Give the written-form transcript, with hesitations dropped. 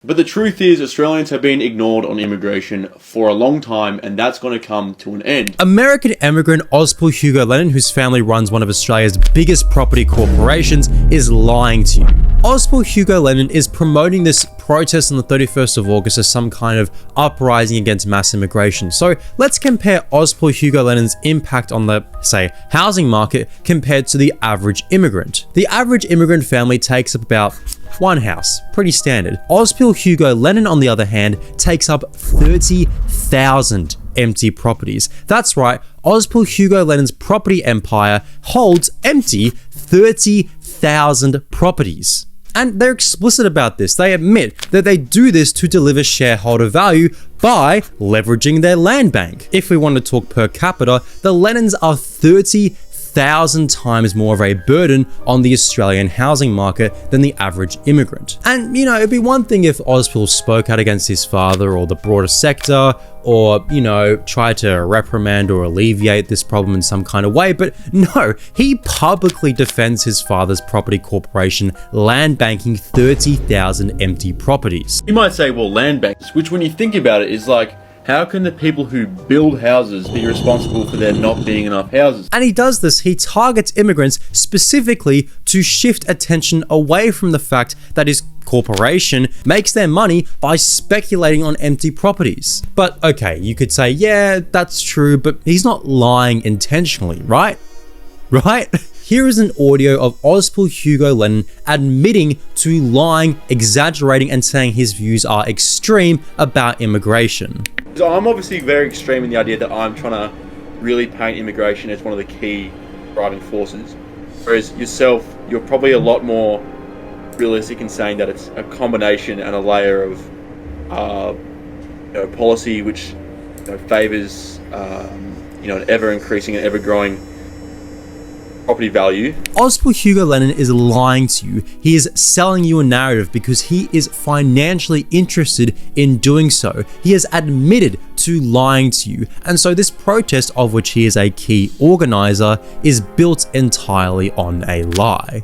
But the truth is, Australians have been ignored on immigration for a long time, and that's going to come to an end. American immigrant Ozpil Hugo Lennon, whose family runs one of Australia's biggest property corporations, is lying to you. Ozpil Hugo Lennon is promoting this protest on the 31st of August as some kind of uprising against mass immigration. So let's compare Ozpil Hugo Lennon's impact on the, say, housing market compared to the average immigrant. The average immigrant family takes up about one house, pretty standard. Ozpil Hugo Lennon, on the other hand, takes up 30,000 empty properties. That's right, Ozpil Hugo Lennon's property empire holds empty 30,000 properties. And they're explicit about this. They admit that they do this to deliver shareholder value by leveraging their land bank. If we want to talk per capita, the Lennons are 30,000 times more of a burden on the Australian housing market than the average immigrant. And, you know, it'd be one thing if Ozpil spoke out against his father or the broader sector, or, you know, try to reprimand or alleviate this problem in some kind of way, but no, he publicly defends his father's property corporation land banking 30,000 empty properties. You might say, well, land banks, which when you think about it is like, how can the people who build houses be responsible for there not being enough houses? And he does this, he targets immigrants specifically to shift attention away from the fact that his corporation makes their money by speculating on empty properties. But okay, you could say, yeah, that's true, but he's not lying intentionally, right? Right? Here is an audio of Ozpil Hugo Lennon admitting to lying, exaggerating, and saying his views are extreme about immigration. So I'm obviously very extreme in the idea that I'm trying to really paint immigration as one of the key driving forces. Whereas yourself, you're probably a lot more realistic in saying that it's a combination and a layer of policy which favors an ever increasing and ever growing property value. Ozpil Hugo Lennon is lying to you. He is selling you a narrative because he is financially interested in doing so. He has admitted to lying to you. And so this protest, of which he is a key organizer, is built entirely on a lie.